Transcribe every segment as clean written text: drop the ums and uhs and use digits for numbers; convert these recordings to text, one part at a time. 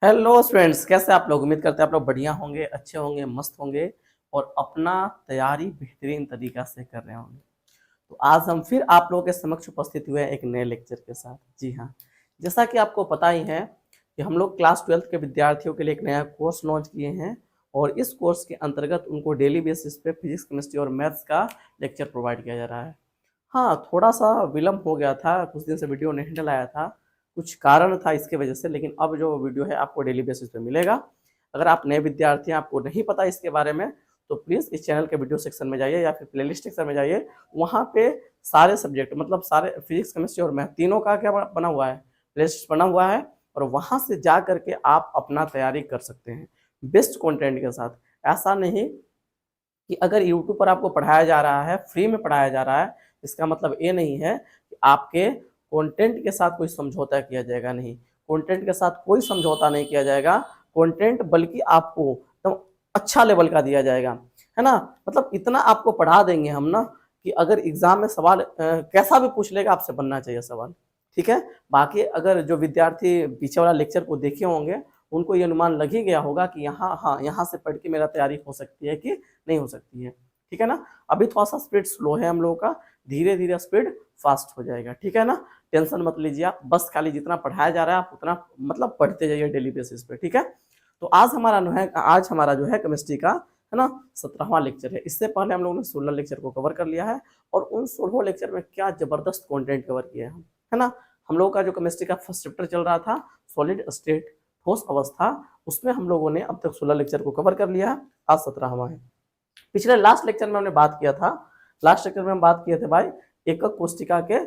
Hello friends, कैसे आप लोग? उम्मीद करते हैं आप लोग बढ़िया होंगे, अच्छे होंगे, मस्त होंगे और अपना तैयारी बेहतरीन तरीका से कर रहे होंगे। तो आज हम फिर आप लोगों के समक्ष उपस्थित हुए हैं एक नए लेक्चर के साथ। जी हाँ, जैसा कि आपको पता ही है कि हम लोग क्लास 12th के विद्यार्थियों के लिए एक नया कोर्स लॉन्च किए हैं और इस कोर्स के अंतर्गत उनको डेली बेसिस पे फिजिक्स, केमिस्ट्री और मैथ्स का लेक्चर प्रोवाइड किया जा रहा है। हाँ, थोड़ा-सा विलम्ब हो गया था, कुछ दिन से वीडियो नहीं डलाया था, कुछ कारण था इसकी वजह से, लेकिन अब जो वीडियो है आपको डेली बेसिस पे मिलेगा। अगर आप नए विद्यार्थी हैं, आपको नहीं पता इसके बारे में, तो प्लीज़ इस चैनल के वीडियो सेक्शन में जाइए या फिर प्लेलिस्ट सेक्शन में जाइए, वहाँ पे सारे सब्जेक्ट मतलब सारे फिजिक्स, केमिस्ट्री और मैथ तीनों का क्या बना हुआ है, प्लेलिस्ट बना हुआ है और वहाँ से जा कर के आप अपना तैयारी कर सकते हैं, बेस्ट कंटेंट के साथ। ऐसा नहीं कि अगर यूट्यूब पर आपको पढ़ाया जा रहा है, फ्री में पढ़ाया जा रहा है, इसका मतलब ये नहीं है कि आपके कंटेंट के साथ कोई समझौता किया जाएगा, नहीं। कंटेंट के साथ कोई समझौता नहीं किया जाएगा, कंटेंट बल्कि आपको एकदम अच्छा लेवल का दिया जाएगा, है ना? मतलब इतना आपको पढ़ा देंगे हम ना कि अगर एग्ज़ाम में सवाल कैसा भी पूछ लेगा आपसे बनना चाहिए सवाल, ठीक है? बाकी अगर जो विद्यार्थी पीछे वाला लेक्चर को देखे होंगे, उनको ये अनुमान लग ही गया होगा कि यहाँ हाँ, यहाँ से पढ़ के मेरा तैयारी हो सकती है कि नहीं हो सकती है, ठीक है ना? अभी थोड़ा-सा स्पीड स्लो है हम लोगों का, धीरे-धीरे स्पीड फास्ट हो जाएगा, ठीक है ना? टेंशन मत लीजिए आप, बस खाली जितना पढ़ाया जा रहा है आप उतना मतलब पढ़ते जाइए डेली बेसिस पे, ठीक है? तो आज हमारा जो है केमिस्ट्री का, है ना, 17वां लेक्चर है। इससे पहले हम लोगों ने 16 लेक्चर को कवर कर लिया है और उन 16 लेक्चर में क्या ज़बरदस्त कंटेंट कवर किया है हम, है ना? हम लोगों का जो केमिस्ट्री का फर्स्ट चैप्टर चल रहा था, सॉलिड स्टेट ठोस अवस्था, उसमें हम लोगों ने अब तक 16 लेक्चर को कवर कर लिया है, आज 17वां है। पिछले लास्ट लेक्चर में हमने बात किया था, लास्ट लेक्चर में हम बात किए थे भाई एकक कोष्टिका के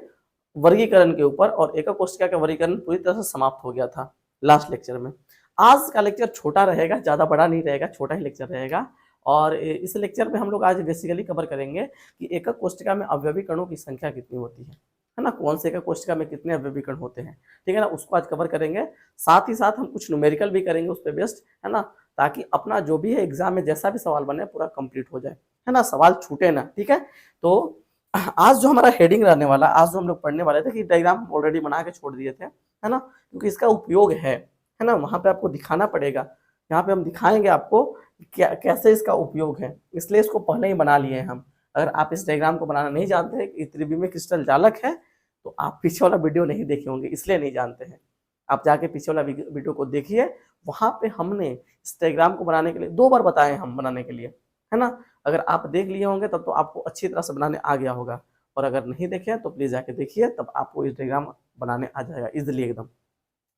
वर्गीकरण के ऊपर और एकक कोष्टिका का वर्गीकरण पूरी तरह से समाप्त हो गया था लास्ट लेक्चर में। आज का लेक्चर छोटा रहेगा, ज़्यादा बड़ा नहीं रहेगा, छोटा ही लेक्चर रहेगा और इस लेक्चर में हम लोग आज बेसिकली कवर करेंगे कि एकक कोष्टिका में अवयवी कणों की संख्या कितनी होती है ना? कौन से एकक कोष्टिका में कितने अवयवी कण होते हैं, ठीक है ना? उसको आज कवर करेंगे। साथ ही साथ हम कुछ न्यूमेरिकल भी करेंगे उस पे बेस्ड, है ना? ताकि अपना जो भी है एग्जाम में जैसा भी सवाल बने पूरा कंप्लीट हो जाए, है ना? सवाल छूटे ना, ठीक है? तो आज जो हमारा हेडिंग रहने वाला, आज जो हम लोग पढ़ने वाले थे कि डायग्राम ऑलरेडी बना के छोड़ दिए थे, है ना? क्योंकि इसका उपयोग है ना? वहाँ पे आपको दिखाना पड़ेगा, यहाँ पे हम दिखाएंगे आपको क्या कैसे इसका उपयोग है, इसलिए इसको पहले ही बना लिए हैं हम। अगर आप इस डायग्राम को बनाना नहीं जानते हैं कि त्रिविमीय क्रिस्टल जालक है, तो आप पीछे वाला वीडियो नहीं देखे होंगे, इसलिए नहीं जानते हैं। आप जाके पीछे वाला वीडियो को देखिए, वहाँ पे हमने इस डायग्राम को बनाने के लिए 2 बार बताए हम बनाने के लिए, है ना? अगर आप देख लिए होंगे तब तो आपको अच्छी तरह से बनाने आ गया होगा और अगर नहीं देखे हैं तो प्लीज़ जाके देखिए, तब आपको इस डायग्राम बनाने आ जाएगा ईज़िली एकदम,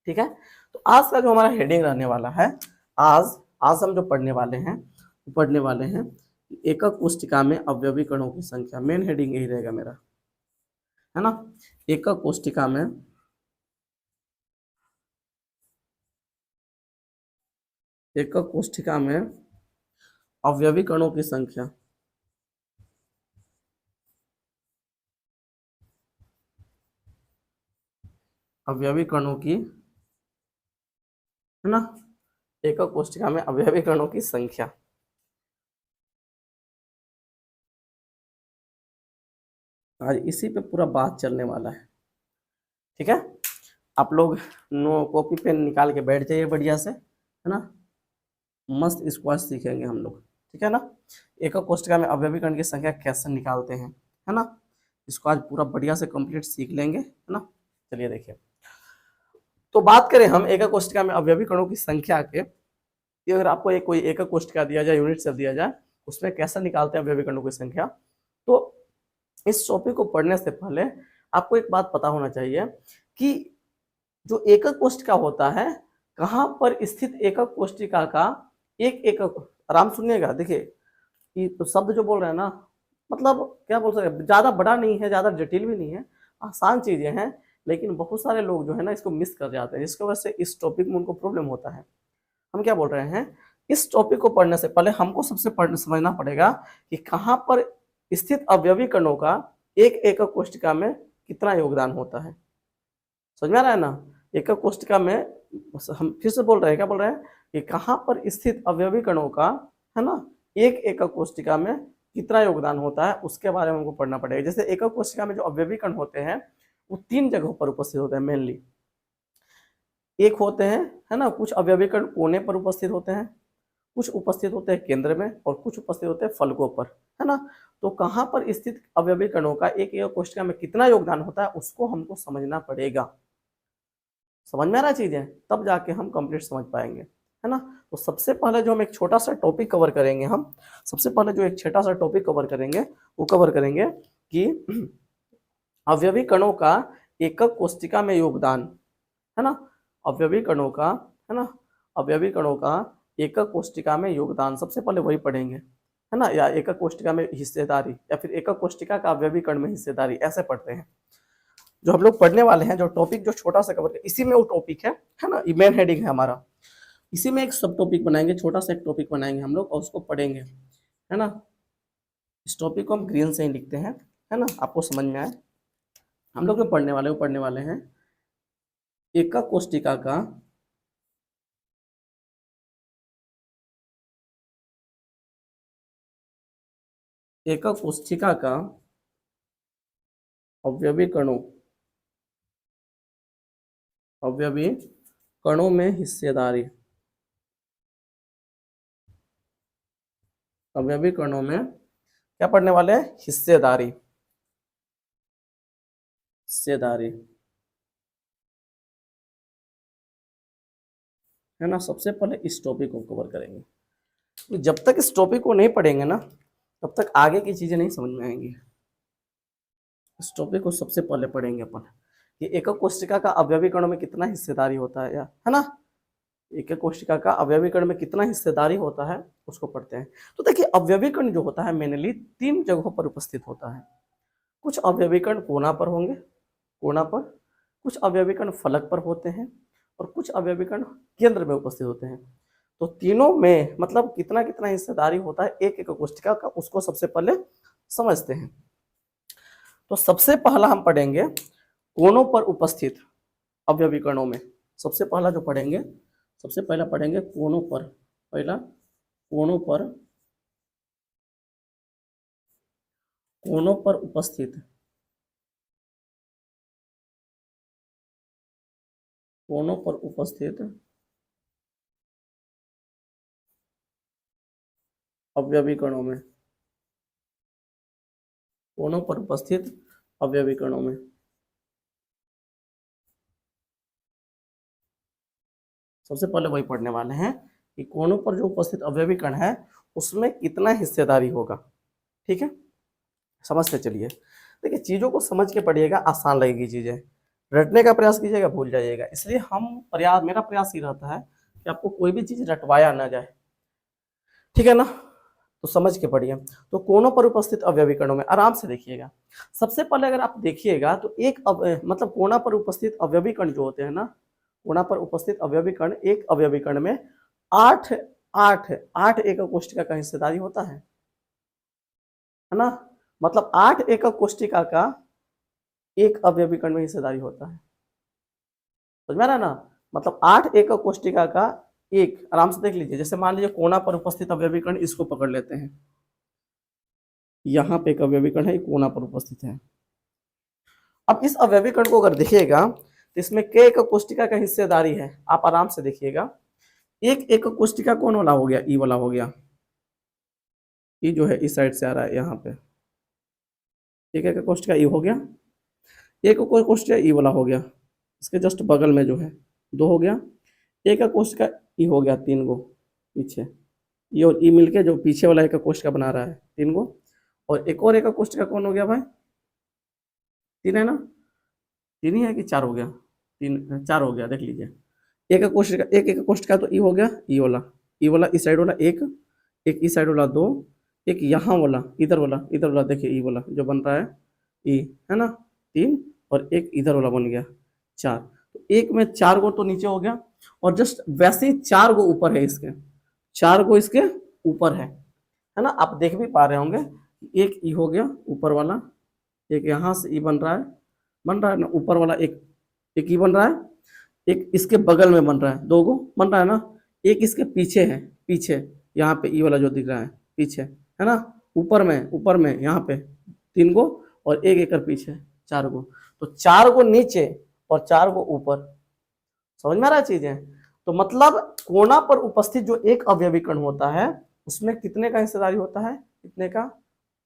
ठीक है? तो आज का जो हमारा हेडिंग रहने वाला है, आज आज हम जो पढ़ने वाले हैं एकक कोष्टिका में अवयवी कणों की संख्या। मेन हेडिंग यही रहेगा मेरा, है ना? एकक कोष्टिका में एकक कोष्टिका में अवयवी कणों की संख्या। अवयवी कणों की, है ना? एकक कोष्टिका में अवयवी कणों की संख्या। आज इसी पे पूरा बात चलने वाला है, ठीक है? आप लोग नो कॉपी पेन निकाल के बैठ जाइए बढ़िया से, है ना? मस्त स्क्वाश सीखेंगे हम लोग, ठीक है ना? एकक कोष्टिका में अवयवी कण की संख्या कैसे निकालते हैं, है ना? इसको आज पूरा बढ़िया से कंप्लीट सीख लेंगे, है ना? चलिए देखिए, तो बात करें हम एकक कोष्टिका में अवयवी कणों की संख्या के, कि अगर आपको एक कोई एकक कोष्टिका दिया जाए, यूनिट सेल दिया जाए, उसमें कैसे निकालते हैं अवयवी कणों की संख्या, तो इस टॉपिक को पढ़ने से पहले आपको एक बात पता होना चाहिए कि जो एकक कोष्टिका होता है, कहाँ पर स्थित एकक कोष्टिका का एक एकक, आराम सुनिएगा, देखिए कि तो शब्द जो बोल रहे हैं ना, मतलब क्या बोल सकते हैं, ज़्यादा बड़ा नहीं है, ज़्यादा जटिल भी नहीं है, आसान चीज़ें हैं, लेकिन बहुत सारे लोग जो है ना इसको मिस कर जाते हैं, जिसकी वजह से इस टॉपिक में उनको प्रॉब्लम होता है। हम क्या बोल रहे हैं, इस टॉपिक को पढ़ने से पहले हमको सबसे पढ़ने समझना पड़ेगा कि कहाँ पर स्थित अवयवी कणों का एक एकक कोष्टिका में कितना योगदान होता है। समझ में आ रहा है ना? एकक कोष्टिका में हम फिर से बोल रहे हैं, क्या बोल रहे हैं कि कहाँ पर स्थित अवयवी कणों का, है ना, एक एकक कोष्टिका में कितना योगदान होता है, उसके बारे में हमको पढ़ना पड़ेगा। जैसे एकक कोष्टिका में जो अवयवी कण होते हैं वो 3 जगहों पर उपस्थित होते हैं मेनली। एक होते हैं है ना, कुछ अवयवी कण कोने पर उपस्थित होते हैं, कुछ उपस्थित होते हैं केंद्र में और कुछ उपस्थित होते हैं फलकों पर, है ना। तो कहाँ पर स्थित अवयवी कणों का एक एक कोशिका में कितना योगदान होता है उसको हमको समझना पड़ेगा। समझ में आ रहा चीज है, तब जाके हम कंप्लीट समझ पाएंगे, है ना। तो सबसे पहले जो हम एक छोटा सा टॉपिक कवर करेंगे, हम सबसे पहले जो एक छोटा सा टॉपिक कवर करेंगे वो कवर करेंगे कि अवयवी कणों का एकक कोशिका में योगदान, है ना। अवयवी कणों का, है ना, अवयवी कणों का एकक कोशिका में योगदान, सबसे पहले वही पढ़ेंगे, है ना, या एकक कोशिका में हिस्सेदारी, या फिर एकक कोशिका का अवयवी कण में हिस्सेदारी, ऐसे पढ़ते हैं। जो हम लोग पढ़ने वाले हैं, जो टॉपिक जो छोटा सा कवर, इसी में वो टॉपिक है ना, मेन हेडिंग है हमारा। इसी में एक सब टॉपिक बनाएंगे, छोटा सा एक टॉपिक बनाएंगे हम लोग और उसको पढ़ेंगे, है ना। इस टॉपिक को हम ग्रीन से ही लिखते हैं, है ना, आपको समझ में आए। हम लोग जो पढ़ने वाले हैं एकक कोशिका का एकक कोशिका का अवयवी कणों में हिस्सेदारी, अवयवी कणों में क्या पढ़ने वाले हैं, हिस्सेदारी, हिस्सेदारी, है ना। सबसे पहले इस टॉपिक को कवर करेंगे, तो जब तक इस टॉपिक को नहीं पढ़ेंगे ना तब तक आगे की चीजें नहीं समझ में आएंगी। इस टॉपिक को सबसे पहले पढ़ेंगे अपन कि एकक कोशिका का अवयवी कणों में कितना हिस्सेदारी होता है ना, एकक कोशिका का अवयवी कण में कितना हिस्सेदारी होता है उसको पढ़ते हैं। तो देखिए अवयवी कण जो होता है मेनली 3 जगहों पर उपस्थित होता है। कुछ अवयवी कण कोना पर होंगे, कोना पर, कुछ अवयवी कण फलक पर होते हैं और कुछ अवयवी कण केंद्र में उपस्थित होते हैं। तो तीनों में मतलब कितना कितना हिस्सेदारी होता है एक एक कोशिका का, उसको सबसे पहले समझते हैं। तो सबसे पहला हम पढ़ेंगे कोनों पर उपस्थित अवयवी कणों में, सबसे पहला जो पढ़ेंगे, सबसे पहला पढ़ेंगे कोनों पर, पहला कोनों पर उपस्थित, कोनों पर उपस्थित अवयवी कणों में, कोनों पर उपस्थित अवयवी कणों में। सबसे पहले वही पढ़ने वाले हैं कि कोनों पर जो उपस्थित अवयवी कण है उसमें कितना हिस्सेदारी होगा, ठीक है। समझते चलिए, देखिए चीजों को समझ के पढ़िएगा, आसान लगेगी चीजें, रटने का प्रयास कीजिएगा भूल जाइएगा। इसलिए मेरा प्रयास ही रहता है कि आपको कोई भी चीज रटवाया ना जाए, ठीक है ना। तो समझ के पढ़िए। तो कोनों पर उपस्थित अवयवी कणों में आराम से देखिएगा। सबसे पहले अगर आप देखिएगा तो मतलब कोना पर उपस्थित अवयवी कण जो होते हैं ना, कोना पर उपस्थित अवयवी कण, एक अवयवी कण में 8 8 8 एकक कोशिका का हिस्सेदारी होता है ना। मतलब 8 एकक कोशिका का एक अवयवी कण में हिस्सेदारी होता है, समझ में आ रहा है ना। मतलब 8 एकक कोशिका का एक, आराम से देख लीजिए। जैसे मान लीजिए कोना पर उपस्थित अवयवी कण, इसको पकड़ लेते हैं, यहाँ पे एक अवयवी कण है, कोना पर उपस्थित है। अब इस अवयवी कण को अगर देखिएगा तो इसमें कई एकक कोशिका का हिस्सेदारी है, आप आराम से देखिएगा। एक एकक कोशिका कौन वाला हो गया, ई वाला हो गया, ई जो है इस साइड से आ रहा है यहाँ पे, एक एकक कोशिका ई हो गया, एक कोशिका ई वाला हो गया, इसके जस्ट बगल में जो है 2 हो गया, एक कोशिका ई हो गया 3 गो पीछे, ई और ई मिलके जो पीछे वाला एक कोशिका बना रहा है 3 गो, और एक और एक कोशिका कौन हो गया भाई, 3 है ना, 3 ही है कि 4 हो गया, 3 4 हो गया, देख लीजिए। एक एक कोशिका तो ई हो गया, ई वाला इस साइड वाला एक इस साइड वाला 2, एक यहाँ वाला इधर वाला देखिए ई वाला जो बन रहा है ई, है ना, 3, और एक इधर वाला बन गया 4। तो एक में 4 गो तो नीचे हो गया, और जस्ट वैसे ही 4 गो ऊपर है, इसके 4 गो इसके ऊपर है ना। आप देख भी पा रहे होंगे, एक ई हो गया ऊपर वाला, एक यहाँ से ई बन रहा है ना, ऊपर वाला एक ई बन रहा है, एक इसके बगल में बन रहा है, 2 गो बन रहा है ना, एक इसके पीछे है, पीछे यहाँ पे ई वाला जो दिख रहा है पीछे, है ना, ऊपर में यहाँ पे 3 गो, और एक एकर पीछे 4 गो। तो 4 गो नीचे और 4 गो ऊपर, समझ में आ रहा है चीजें। तो मतलब कोना पर उपस्थित जो एक अवयवी कण होता है उसमें कितने का हिस्सेदारी होता है, कितने का,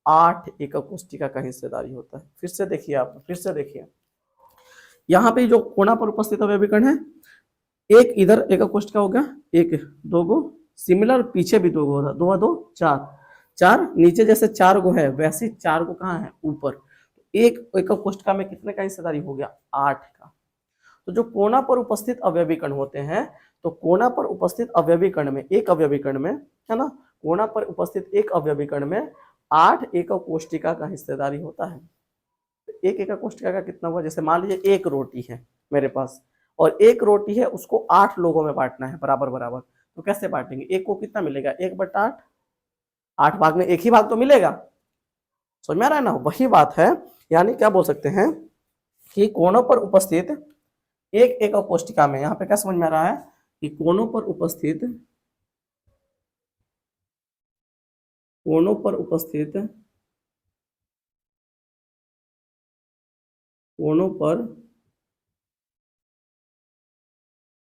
8 एकक कोष्ठिका का हिस्सेदारी होता है। फिर से देखिए, आप फिर से देखिए, यहाँ पे जो कोना पर उपस्थित अवयवी कण है, एक इधर एकक कोष्ठिका हो गया, एक दो गो सिमिलर, पीछे भी दो गो होता, दो दो चार, चार नीचे जैसे चार गो है वैसे चार गो कहाँ है, ऊपर। एक एकक कोष्ठिका में कितने का हिस्सेदारी हो गया, 8 का। तो जो कोना पर उपस्थित अवयवी कण होते हैं, तो कोना पर उपस्थित अवयवी कण में, एक अवयवी कण में, है ना, कोना पर उपस्थित एक अवयवी कण में 8 एकक कोष्ठिका का हिस्सेदारी होता है। तो एक एकक कोष्ठिका का कितना हुआ, जैसे मान लीजिए एक रोटी है मेरे पास, और एक रोटी है उसको 8 लोगों में बांटना है बराबर बराबर, तो कैसे बांटेंगे, एक को कितना मिलेगा, 1/8, 8 भाग में एक ही भाग तो मिलेगा। समझ में आ रहा है ना, वही बात है। यानी क्या बोल सकते हैं कि कोनों पर उपस्थित एक एकक कोष्ठिका में, यहाँ पे क्या समझ में आ रहा है कि कोनों पर उपस्थित, कोनों पर उपस्थित, कोनों पर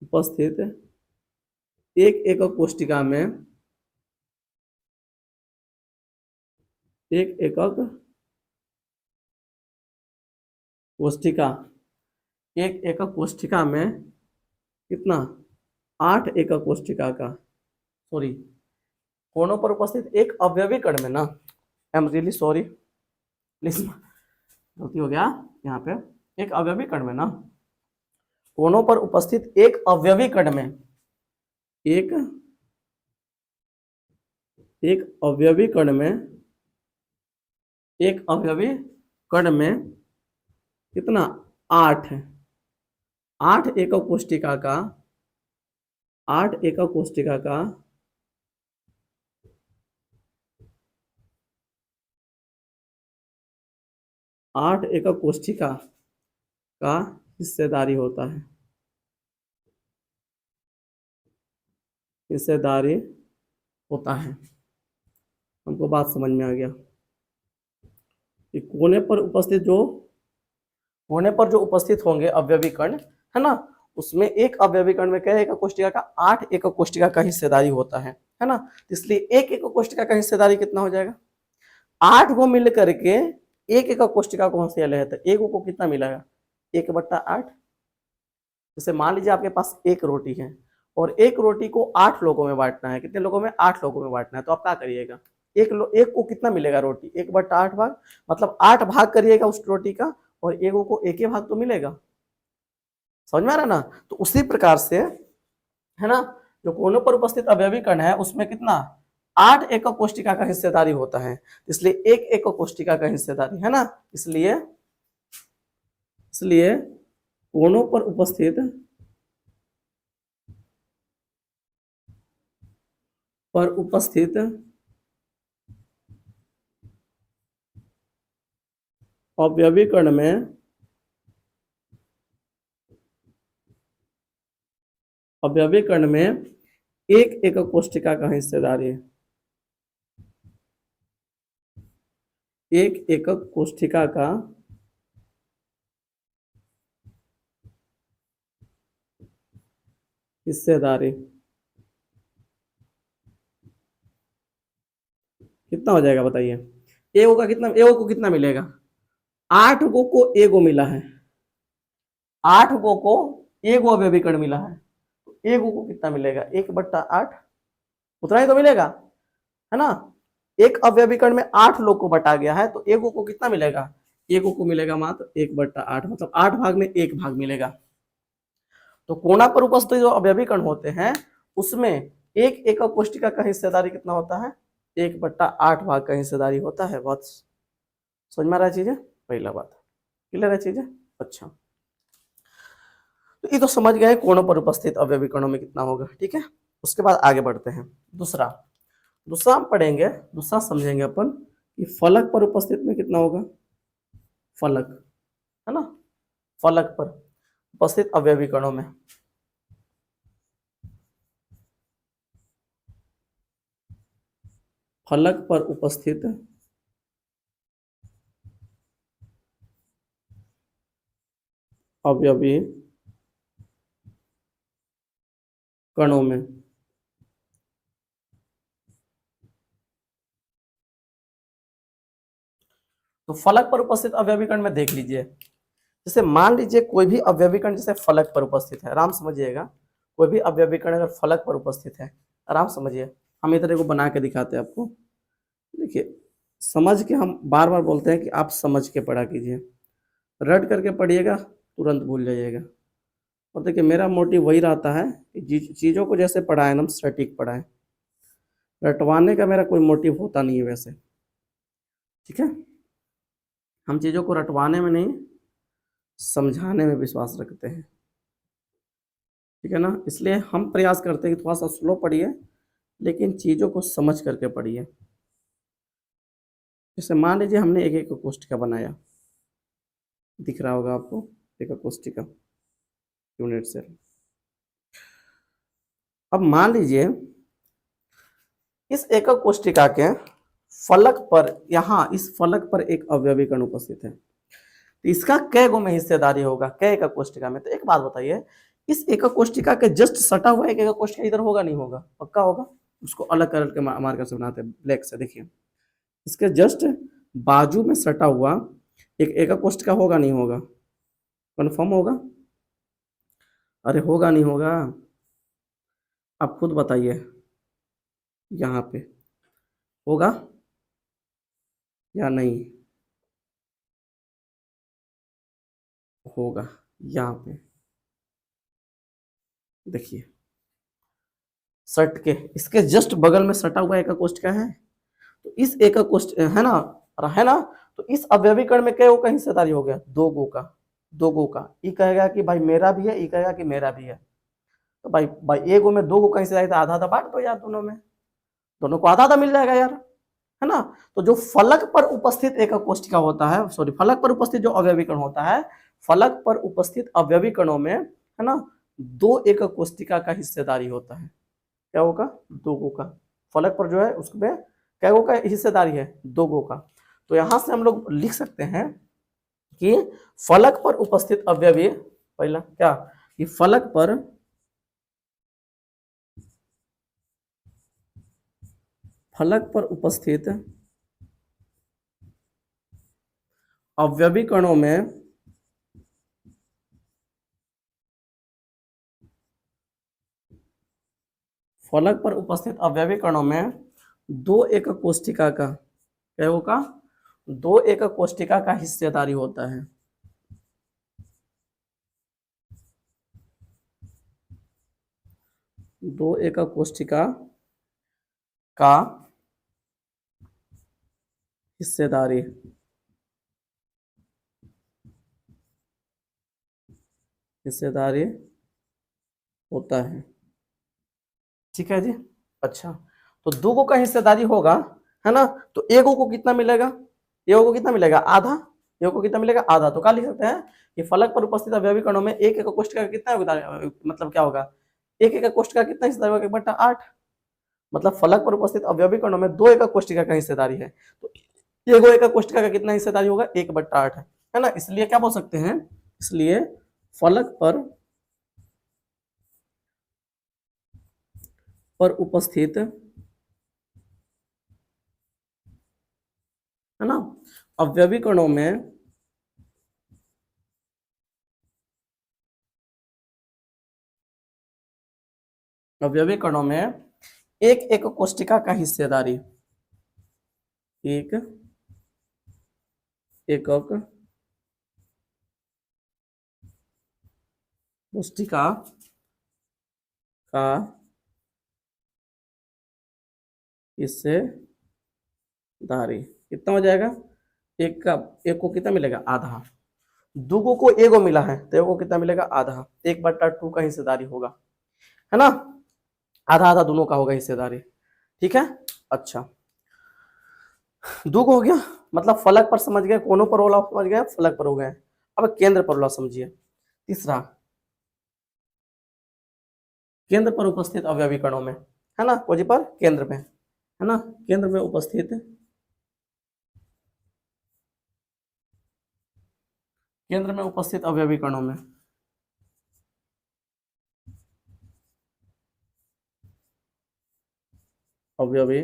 उपस्थित एक एकक कोष्ठिका में, एक एकक कोष्ठिका, एक एकक कोष्ठिका में कितना, 8 एकक कोष्ठिका का, सॉरी, कोनों पर उपस्थित एक अवयवी कण में ना, I am really sorry please, गलती हो गया यहाँ पे, एक अवयवी कण में ना, कोनों पर उपस्थित एक अवयवी कण में, एक एक अवयवी कण में, एक अवयवी कण में कितना, 8, 8 एकक कोष्ठिका का, 8 एकक कोष्ठिका का 8 एकक कोष्ठिका का हिस्सेदारी होता है, हिस्सेदारी होता है। हमको बात समझ में आ गया कि कोने पर जो उपस्थित होंगे अवयवी कण, है ना, उसमें एक अवयवी कण में क्या एकक कोष्ठिका का, 8 एकक कोष्ठिका का हिस्सेदारी होता है ना। इसलिए एक एकक कोष्ठिका का हिस्सेदारी कितना हो जाएगा, 8 को मिल करके एक एकक कोष्ठिका कौन सी अलग है, तो एक को कितना मिलेगा, 1/8। जैसे मान लीजिए आपके पास एक रोटी है और एक रोटी को 8 लोगों में बांटना है, कितने लोगों में, 8 लोगों में बांटना है, तो आप क्या करिएगा, एक को कितना मिलेगा रोटी, 1/8 भाग, मतलब 8 भाग करिएगा उस रोटी का, और एक को एक ही भाग तो मिलेगा। समझ में आ रहा है ना। तो उसी प्रकार से, है ना, जो कोनों पर उपस्थित अवयवी कण है उसमें कितना, 8 एकक कोष्ठिका का हिस्सेदारी होता है, इसलिए एक एकक कोष्ठिका का हिस्सेदारी, है ना। इसलिए इसलिए कोनों पर उपस्थित, पर उपस्थित अवयवी कण में, अवयवी कण में एक एकक कोष्ठिका का हिस्सेदारी है, एक एकक कोष्ठिका का हिस्सेदारी कितना हो जाएगा बताइए, एगो का कितना, एगो को कितना मिलेगा, 8 गो को एगो मिला है, 8 गो को एगो अवयवी कण मिला है, तो एगो को कितना मिलेगा, 1/8, उतना ही तो मिलेगा, है ना। एक अवयवी कण में 8 लोग को बटा गया है, तो एगो को कितना मिलेगा, एगो को मिलेगा मात्र 1/8, मतलब 8 भाग में एक भाग मिलेगा। तो कोना पर उपस्थित जो अवयवी कण होते हैं उसमें एक एकक कोष्ठिका का हिस्सेदारी कितना होता है, 1/8 भाग का हिस्सेदारी होता है। बहुत समझ में आ रहा है चीजें, पहला बात क्लियर है चीजें। अच्छा, तो ये तो समझ गए कोनों पर उपस्थित अवयवी कणों में कितना होगा, ठीक है। उसके बाद आगे बढ़ते हैं, दूसरा दूसरा हम पढ़ेंगे, दूसरा समझेंगे अपन कि फलक पर उपस्थित में कितना होगा, फलक, है ना, फलक पर उपस्थित अवयवी कणों में, फलक पर उपस्थित अवयवी कणों में। तो फलक पर उपस्थित अवयवी कण में देख लीजिए, जैसे मान लीजिए कोई भी अवयवी कण जैसे फलक पर उपस्थित है, आराम समझिएगा, कोई भी अवयवी कण अगर फलक पर उपस्थित है, आराम समझिए, हम इधर को बना के दिखाते हैं आपको। देखिए, समझ के, हम बार बार बोलते हैं कि आप समझ के पढ़ा कीजिए, रट करके पढ़िएगा तुरंत भूल जाइएगा। और देखिए, मेरा मोटिव वही रहता है कि चीज़ों को जैसे पढ़ाएं एकदम सटीक पढ़ाएं, रटवाने का मेरा कोई मोटिव होता नहीं है वैसे, ठीक है। हम चीज़ों को रटवाने में नहीं, समझाने में विश्वास रखते हैं, ठीक है ना। इसलिए हम प्रयास करते हैं कि थोड़ा सा स्लो पढ़िए, लेकिन चीज़ों को समझ करके पढ़िए। जैसे मान लीजिए हमने एक एक कोष्ठिका बनाया, दिख रहा होगा आपको, एक कोष्ठिका यूनिट सेल। अब मान लीजिए इस एकक कोष्ठिका के फलक पर, यहाँ इस फलक पर एक अवयवी कण उपस्थित है, तो इसका कै गो में हिस्सेदारी होगा, कै एकक कोष्ठिका में। तो एक बात बताइए, इस एकक कोष्ठिका के जस्ट सटा हुआ एक एकक कोष्ठिका इधर होगा नहीं होगा? पक्का होगा। उसको अलग कलर के मार्कर से बनाते हैं, ब्लैक से। देखिए, इसके जस्ट बाजू में सटा हुआ एक एकक कोष्ठिका होगा नहीं होगा? कन्फर्म होगा? अरे होगा नहीं होगा? आप खुद बताइए, यहाँ पे होगा या नहीं होगा? यहाँ पे देखिए, सट के इसके जस्ट बगल में सटा हुआ एकक कोष्ठिका है, तो इस एकक कोष्ठ है ना, है ना, तो इस अवयवी कण में कै गो का हिस्सेदारी हो गया? दो गो का, दो गो का। ई कहेगा कि भाई मेरा भी है, ई कहेगा कि मेरा भी है। तो भाई भाई एक गो में दो गो का हिस्सेदारी, तो आधा आधा बांट दो यार, दोनों में, दोनों को आधा आधा मिल जाएगा यार, है ना। तो जो फलक पर उपस्थित एकक कोष्ठिका होता है, सॉरी, फलक पर उपस्थित जो अवयवी कण होता है, फलक पर उपस्थित अवयवी कणों में, है ना, दो एकक कोष्ठिका का हिस्सेदारी होता है। क्या होगा? दो गो का। फलक पर जो है उसमें कै गो का हिस्सेदारी है? दो गो का। तो यहां से हम लोग लिख सकते हैं कि फलक पर उपस्थित अवयवी, पहला क्या, कि फलक पर उपस्थित अवयवी कणों में फलक पर उपस्थित अवयवी कणों में दो एकक कोष्ठिका का, क्या होगा? दो एकक कोष्ठिका का हिस्सेदारी होता है। दो एकक कोष्ठिका का हिस्सेदारी होता है, ठीक है जी। अच्छा, तो दो गो का हिस्सेदारी होगा, है ना, तो एगो को कितना मिलेगा? एगो को कितना मिलेगा? आधा। एगो को कितना मिलेगा? आधा। तो क्या लिख सकते हैं कि फलक पर उपस्थित अवयवी कणों में एक एकक कोष्ठिका का कितना योगदान, मतलब क्या होगा, एक एकक कोष्ठिका का कितना हिस्सेदारी होगा? 1/8। मतलब फलक पर उपस्थित अवयवी कणों में दो एकक कोष्ठिका का हिस्सेदारी है, तो एगो एकक कोष्ठिका का कितना हिस्सेदारी होगा? 1/8 है ना। इसलिए क्या बोल सकते हैं, इसलिए फलक पर उपस्थित, है ना, अवयवी कणों में एक एक कोष्ठिका का हिस्सेदारी, एक एकक कोष्ठिका का हिस्सेदारी कितना हो जाएगा? एक का, एक को कितना मिलेगा? आधा। दूगो को एगो मिला है, तो एगो कितना मिलेगा? आधा। 1/2 का हिस्सेदारी होगा, है ना, आधा आधा दोनों का होगा हिस्सेदारी, ठीक है। अच्छा, दूगो हो गया, मतलब फलक पर समझ गए, कोनों पर वाला समझ गए, फलक पर हो गए। अब केंद्र पर वाला समझिए। तीसरा, केंद्र पर उपस्थित अवयवी कणों में, है ना, कोजी पर केंद्र में, है ना, केंद्र में उपस्थित, केंद्र में उपस्थित अवयवी कणों में अवयवी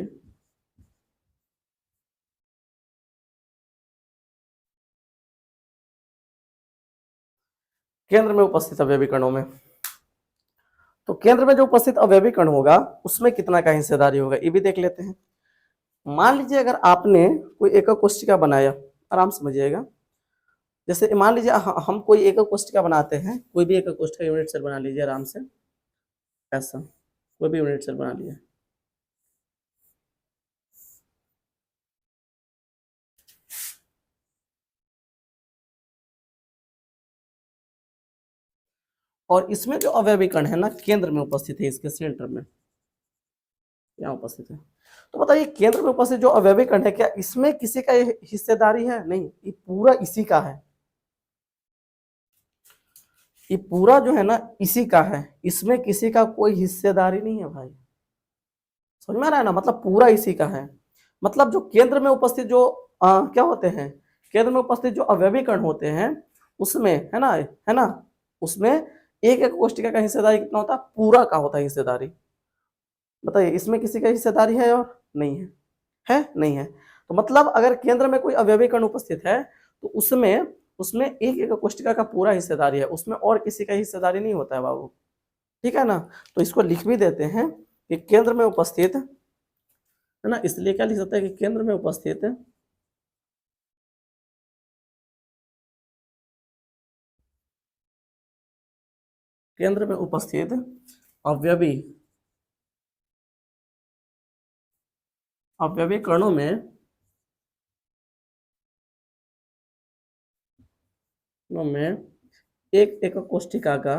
केंद्र में उपस्थित अवयवी कणों में। तो केंद्र में जो उपस्थित अवयवी कण होगा उसमें कितना का हिस्सेदारी होगा ये भी देख लेते हैं। मान लीजिए अगर आपने कोई एकक कोशिका बनाया, आराम समझिएगा, जैसे मान लीजिए हम कोई एकक कोशिका बनाते हैं, कोई भी एकक कोशिका यूनिट सेल बना लीजिए आराम से, ऐसा कोई भी यूनिट सेल बना लिया। और इसमें जो अवयवी कण है ना केंद्र में उपस्थित है, इसके सेंटर में यहाँ उपस्थित है। तो बताइए केंद्र में उपस्थित जो अवयवी कण है क्या इसमें किसी का हिस्सेदारी है? नहीं, ये पूरा इसी का है, ये पूरा जो है ना इसी का है, इसमें किसी का कोई हिस्सेदारी नहीं है भाई। समझ में आ रहा है ना, मतलब पूरा इसी का है। मतलब जो केंद्र में उपस्थित जो क्या होते हैं, केंद्र में उपस्थित जो अवयवी कण होते हैं उसमें है ना उसमें एक एक कोशिका का हिस्सेदारी कितना होता है? पूरा का होता है हिस्सेदारी। बताइए इसमें किसी का हिस्सेदारी है और नहीं है? है नहीं है। तो मतलब अगर केंद्र में कोई अवयवी कण उपस्थित है तो उसमें उसमें एक एक कोशिका का पूरा हिस्सेदारी है, उसमें और किसी का हिस्सेदारी नहीं होता है बाबू, ठीक है ना। तो इसको लिख भी देते हैं कि केंद्र में उपस्थित है ना, इसलिए क्या लिख सकते हैं कि केंद्र में उपस्थित केंद्र में उपस्थित अवयवी अवयवी कणों में एक एकक कोशिका का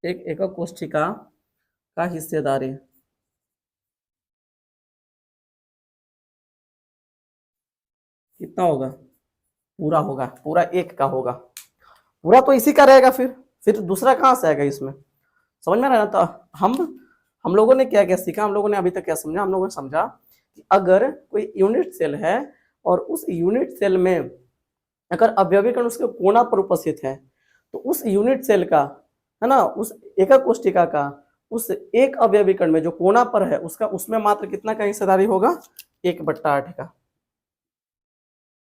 एक एकक कोशिका का हिस्सेदारी कितना होगा? पूरा होगा, पूरा एक का होगा, पूरा तो इसी का रहेगा। फिर दूसरा कहाँ से आएगा इसमें? समझ में आ रहा है ना। तो हम लोगों ने क्या क्या सीखा, हम लोगों ने अभी तक क्या समझा, हम लोगों ने समझा कि अगर कोई यूनिट सेल है और उस यूनिट सेल में अगर अवयवी कण उसके कोना पर उपस्थित है तो उस यूनिट सेल का है ना, उस एकक कोशिका का उस एक अवयवी कण में जो कोना पर है उसका उसमें मात्र कितना का हिस्सेदारी होगा? 1/8 का,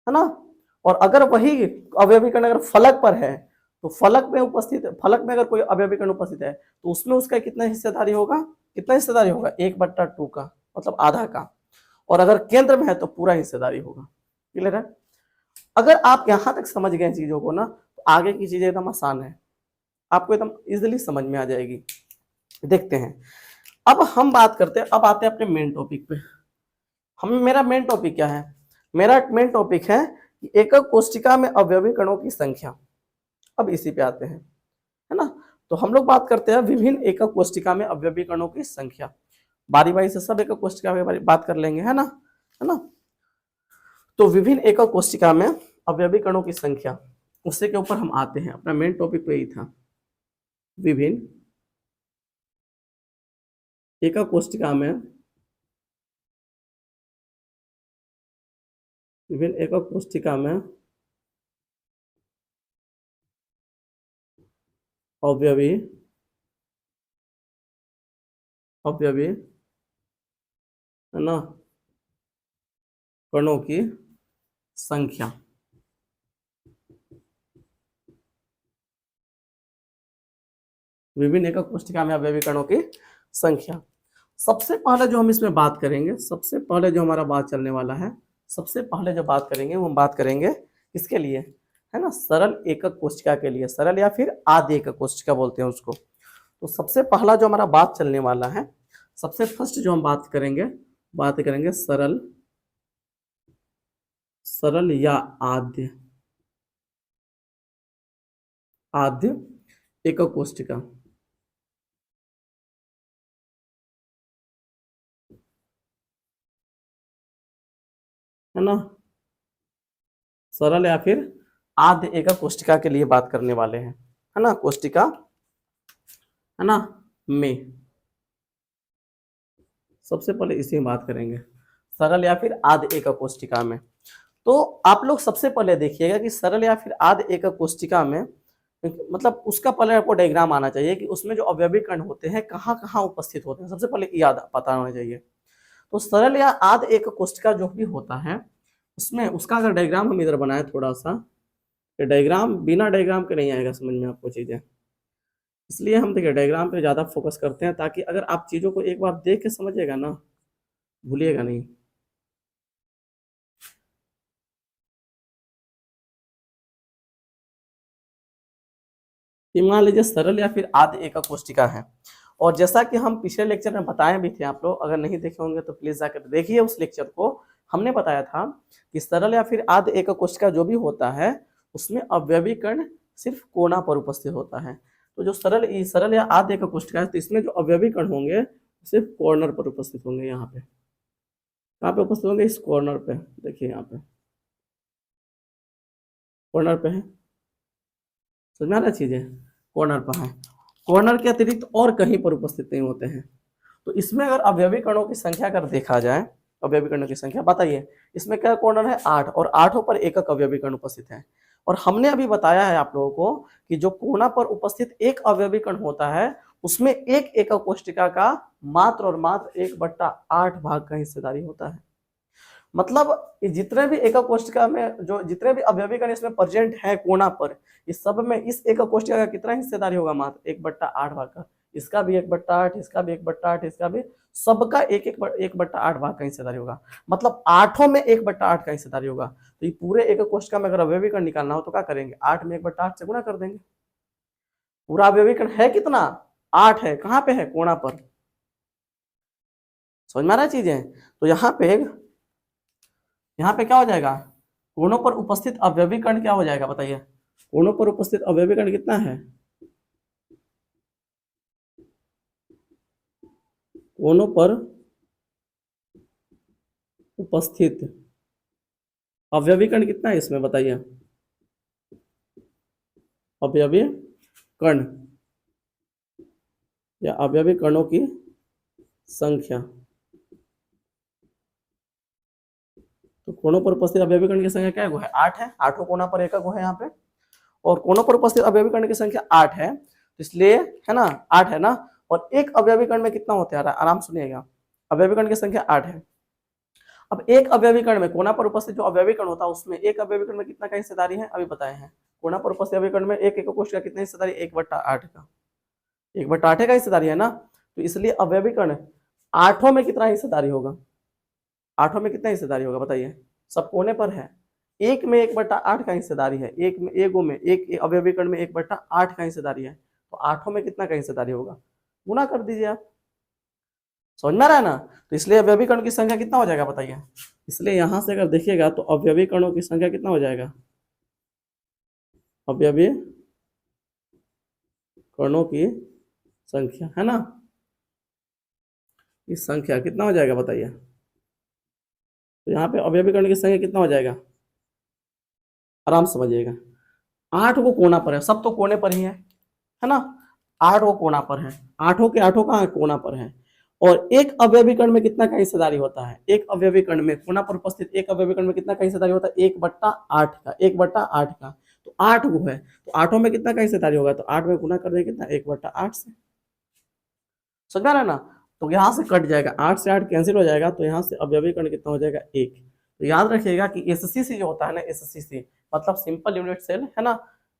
है ना। और अगर वही अवयवी कण अगर फलक पर है तो फलक में अगर कोई अवयवी कण उपस्थित है तो उसमें उसका कितना हिस्सेदारी होगा? कितना हिस्सेदारी होगा? 1/2 का, मतलब आधा का। और अगर केंद्र में है तो पूरा हिस्सेदारी होगा। क्लियर है? अगर आप यहां तक समझ गए चीजों को ना तो आगे की चीजें एकदम आसान है, आपको एकदम इजिली समझ में आ जाएगी। देखते हैं, अब हम बात करते हैं, अब आते हैं अपने मेन टॉपिक पे। मेरा मेन टॉपिक क्या है? मेरा मेन टॉपिक है कि एकक कोशिका में अवयवी कणों की संख्या। अब इसी पे आते हैं, है ना। तो हम लोग बात करते हैं विभिन्न एकक कोशिका में अवयवी कणों की संख्या। बारी बारी से सब एकक कोशिका के बारे में बात कर लेंगे, है ना। तो विभिन्न एकक कोशिका में अवयवी कणों की संख्या, उससे के ऊपर हम आते हैं। अपना मेन टॉपिक तो यही था, विभिन्न एकक कोशिका में विभिन्न एकक कोशिका में अवयवी अवयवी है ना कणों की संख्या। विभिन्न एकक कोशिका में अवयवी कणों की संख्या। सबसे पहले जो हम इसमें बात करेंगे, सबसे पहले जो हमारा बात चलने वाला है, सबसे पहले जो बात करेंगे वो हम बात करेंगे किसके लिए, है ना, सरल एकक कोशिका के लिए, सरल या फिर आदि एकक कोशिका बोलते हैं उसको। तो सबसे पहला जो हमारा बात चलने वाला है, सबसे फर्स्ट जो हम बात करेंगे सरल या आद्य एकक कोशिका, है ना। सरल या फिर आद्य एकक कोशिका के लिए बात करने वाले हैं, है ना। कोशिका, है ना, में सबसे पहले इसी में बात करेंगे, सरल या फिर आद्य एकक कोशिका में। तो आप लोग सबसे पहले देखिएगा कि सरल या फिर आद्य एकक कोशिका में मतलब उसका पहले आपको डायग्राम आना चाहिए कि उसमें जो अवयवी कण होते हैं कहाँ कहाँ उपस्थित होते हैं, सबसे पहले याद पता होना चाहिए। तो सरल या आध एक कोशिका जो भी होता है उसमें उसका अगर डायग्राम हम इधर बनाए थोड़ा सा, तो डायग्राम बिना डायग्राम के नहीं आएगा समझ में आपको चीजें, इसलिए हम देखिए डायग्राम पे ज्यादा फोकस करते हैं ताकि अगर आप चीजों को एक बार देख के समझिएगा ना, भूलिएगा नहीं। ये मान लीजिए सरल या फिर आध एक कोशिका है, और जैसा कि हम पिछले लेक्चर में बताए भी थे, आप लोग अगर नहीं देखे होंगे तो प्लीज जाकर देखिए उस लेक्चर को। हमने बताया था कि सरल या फिर आध एक कोशिका जो भी होता है उसमें अवयवी कण सिर्फ कोना पर उपस्थित होता है। तो जो सरल या आध एक कोशिका है तो इसमें जो अवयवी कण होंगे सिर्फ कॉर्नर पर उपस्थित होंगे। यहाँ पे कहाँ पे उपस्थित होंगे? इस कॉर्नर पे, देखिए यहाँ पे कॉर्नर पे है, समझ में आ रहा चीजें, कॉर्नर पर है। कॉर्नर के अतिरिक्त और कहीं पर उपस्थित नहीं होते हैं। तो इसमें अगर अवयवी कणों की संख्या अगर देखा जाए, अवयवी कणों की संख्या बताइए, इसमें क्या कॉर्नर है? 8, और 8 पर एकक अवयवी कण उपस्थित है। और हमने अभी बताया है आप लोगों को कि जो कोना पर उपस्थित एक अवयवी कण होता है उसमें एक एकक कोशिका का मात्र और मात्र 1/8 भाग का हिस्सेदारी होता है। मतलब जितने भी एकक कोशिका में जो जितने भी अवयवी कण इसमें प्रेजेंट है कोना पर, इस सब में इस एकक कोशिका का कितना हिस्सेदारी होगा? मात्र 1/8 भाग का। इसका भी 1/8, इसका भी 1/8, इसका भी, सबका 1/8 भाग का हिस्सेदारी होगा। मतलब आठों में 1/8 का हिस्सेदारी होगा। तो ये पूरे एकक कोशिका में अगर अवयवी कण निकालना हो तो क्या करेंगे? 8 में 1/8 से गुणा कर देंगे। पूरा अवयवी कण है कितना? 8 है। कहाँ पे है? कोना पर। समझ में आ रहा है चीजें? तो यहाँ पे क्या हो जाएगा? कोनों पर उपस्थित अवयवी कण क्या हो जाएगा बताइए? कोनों पर उपस्थित अवयवी कण कितना है? कोनों पर उपस्थित अवयवी कण कितना है इसमें बताइए? अवयवी कण या अवयवी कणों की संख्या। तो कोनों पर उपस्थित अवयवी कण की संख्या क्या है? 8 है। आठों कोना पर एकक है यहाँ पे, और कोनों पर उपस्थित अवयवी कण की संख्या 8 है, इसलिए है ना 8 है ना। और एक अवयवी कण में कितना होते हैं? आराम सुनिएगा, अवयवी कण की संख्या 8 है। अब एक अवयवी कण में कोना पर उपस्थित जो अवयवी कण होता है उसमें एक अवयवी कण में कितना का हिस्सेदारी है? अभी बताए हैं। कोना पर उपस्थित अवयवी कण में एक एकक कोशिका का कितना हिस्सेदारी? 1/8 का। 1/8 का हिस्सेदारी है ना। तो इसलिए अवयवी कण आठों में कितना हिस्सेदारी होगा? आठों में कितना हिस्सेदारी होगा बताइए? सब कोने पर है, एक में 1/8 का हिस्सेदारी है। एक में एगो में एक अवयवी कण में 1/8 का हिस्सेदारी है। तो आठों में कितना का हिस्सेदारी होगा? गुना कर दीजिए आप। समझ में आ रहा है ना? तो इसलिए अवयवी कणों की संख्या कितना हो जाएगा बताइए? इसलिए यहां से अगर देखिएगा तो अवयवी कणों की संख्या कितना हो जाएगा? अवयवी कणों की संख्या है ना, इस संख्या कितना हो जाएगा बताइए? तो यहाँ पे अवयवी कण की संख्या कितना हो जाएगा? आराम से समझिएगा। 8 को कोना पर है, सब तो कोने पर ही है ना। 8 को कोना पर है, आठों के आठों कहाँ है? कोना पर है। और एक अवयवी कण में कितना का हिस्सेदारी होता है? एक अवयवी कण में कोना पर उपस्थित एक अवयवी कण में कितना का हिस्सेदारी होता है? 1/8 का। 1/8 का तो 8 को है, तो आठों में कितना का हिस्सेदारी होगा? तो 8 में गुना कर देंगे कितना? 1/8 से। समझ में आ रहा है ना? तो यहाँ से कट जाएगा, 8 से 8 कैंसिल हो जाएगा, तो यहाँ से अवयवी कण कितना हो जाएगा? 1। तो याद रखिएगा कि एससीसी जो होता है ना, एससीसी मतलब सिंपल यूनिट सेल है ना।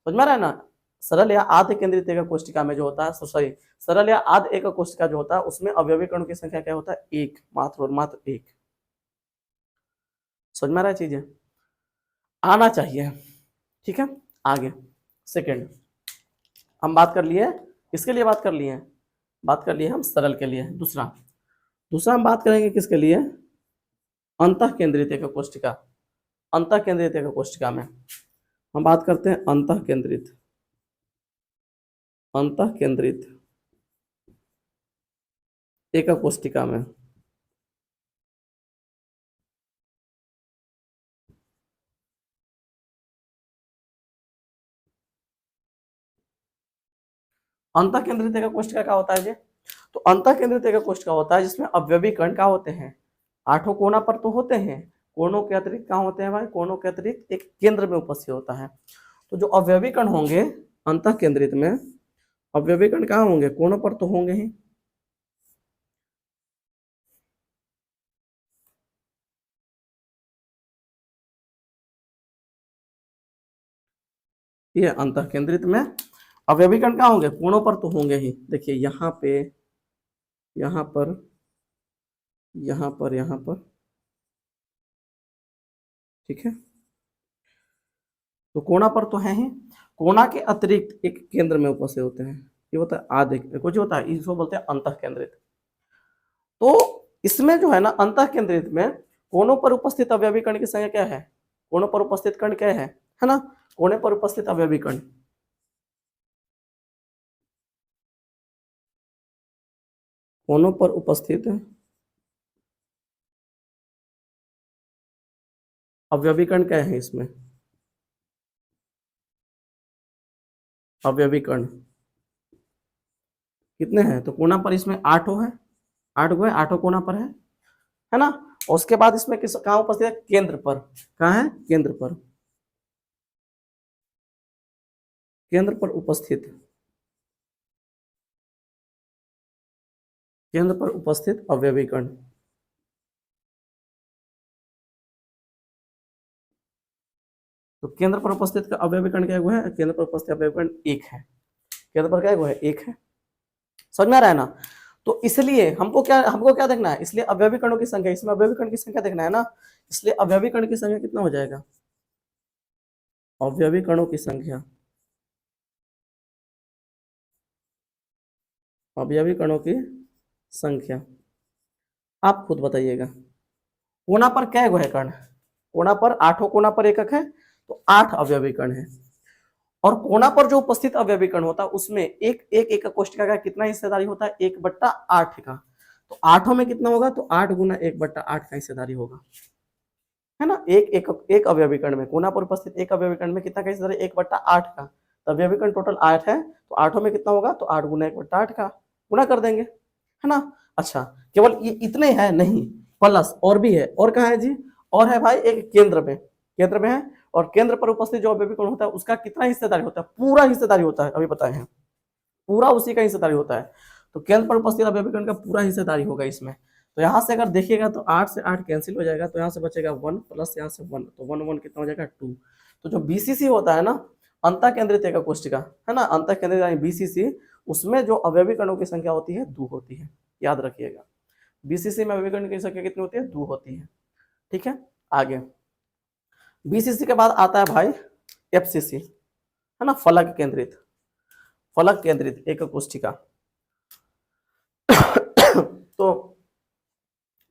समझ में आ रहा है ना? सरल या आध केंद्रित एकक कोशिका में जो होता है, सॉरी, सरल या आध एकक कोशिका जो होता है उसमें अवयवी कणों की संख्या क्या होता है? 1, मात्र और मात्र 1। समझ में आ रहा है चीजें? आना चाहिए। ठीक है, आगे सेकेंड हम बात कर लिए, किसके लिए बात कर लिए? बात कर लिए हम सरल के लिए। दूसरा दूसरा हम बात करेंगे किसके लिए? अंतः केंद्रित एकक कोशिका। अंतः केंद्रित एकक कोशिका में हम बात करते हैं अंतः केंद्रित एकक कोशिका में। अंतः केंद्रित एकक कोशिका क्या होता है जी? तो अंतः केंद्रित एकक कोशिका होता है जिसमें अवयवी कण क्या होते हैं? आठों कोना पर तो होते हैं, कोनों के अतिरिक्त कहाँ होते हैं भाई? कोनों के अतिरिक्त एक केंद्र में उपस्थित होता है। तो जो अवयवी कण होंगे अंतः केंद्रित में अवयवी कण कहाँ होंगे? कोनों पर तो होंगे ही। ये अंतः केंद्रित में अवयवी कण कहाँ होंगे? कोनों पर तो होंगे ही। देखिए यहाँ पे, यहाँ पर, यहाँ पर, यहाँ पर, ठीक है। तो कोना पर तो है ही। कोना के अतिरिक्त एक केंद्र में उपस्थित होते हैं, ये होता है आधे, कुछ होता है, इसको बोलते हैं अंतः केंद्रित। तो इसमें जो है ना अंतः केंद्रित में कोनों पर उपस्थित अवयवी कण की संख्या क्या है? कोनों पर उपस्थित कण क्या है ना? कोने पर उपस्थित अवयवी कण, कोनों पर उपस्थित अवयवी कण क्या है? इसमें अवयवी कण कितने हैं? तो कोना पर इसमें 8 है, 8 गो है, 8 कोना पर है ना। और उसके बाद इसमें किस कहाँ उपस्थित है? केंद्र पर। कहाँ है? केंद्र पर, केंद्र पर उपस्थित, केंद्र पर उपस्थित अवयवी कण। तो केंद्र पर उपस्थित अवयवी कण क्या है? केंद्र पर उपस्थित अवयवी कण 1 है। केंद्र पर क्या है? 1 है। समझ में आ रहा है ना? तो इसलिए हमको क्या देखना है? इसलिए अवयवी कणों की संख्या, इसमें अवयवी कण की संख्या देखना है ना, इसलिए अवयवी कण की संख्या कितना हो जाएगा? अवयवी कणों की संख्या, अवयवी कणों की संख्या आप खुद बताइएगा। कोना पर क्या है कण? कोना पर 8 कोना पर एकक है, तो 8 अवयवी कण है। और कोना पर जो उपस्थित अवयवी कण होता है उसमें एक एकक कोष्ठिका का कितना हिस्सेदारी होता है? 1/8 का। तो 8 में कितना होगा? तो 8 गुना 1/8 का हिस्सेदारी होगा, है ना। एक अवयवी कण में, कोना पर उपस्थित एक अवयवी कण में कितना का हिस्सेदारी? 1/8 का। तो अवयवी कण टोटल 8 है, तो 8 में कितना होगा? तो 8 गुना 1/8 का गुना कर देंगे, है ना। अच्छा, केवल ये इतने हैं? नहीं, प्लस और भी है। और कहाँ है जी? और है भाई एक केंद्र में, केंद्र में है। और केंद्र पर उपस्थित जो अवयवी कण होता है उसका कितना हिस्सेदारी होता है? पूरा हिस्सेदारी होता है, अभी बताए हैं, पूरा उसी का हिस्सेदारी होता है। तो केंद्र पर उपस्थित अवयवी कण का पूरा हिस्सेदारी होगा इसमें। तो यहाँ से अगर देखिएगा तो 8 से 8 कैंसिल हो जाएगा, तो यहाँ से बचेगा 1 प्लस यहाँ से 1, तो 1 1 कितना हो जाएगा? 2। तो जो बीसीसी होता है ना, अंतः केंद्रित एकक कोष्ठिका, है ना, अंतः केंद्रित यानी बीसीसी, उसमें जो अवयवी कणों की संख्या होती है 2 होती है, याद रखिएगा। बीसीसी में अवयवी कणों की संख्या कितनी होती है? 2 होती है, ठीक है। आगे बीसीसी के बाद आता है भाई एफसीसी, है ना, फलक केंद्रित, फलक केंद्रित एकक कोष्ठिका। तो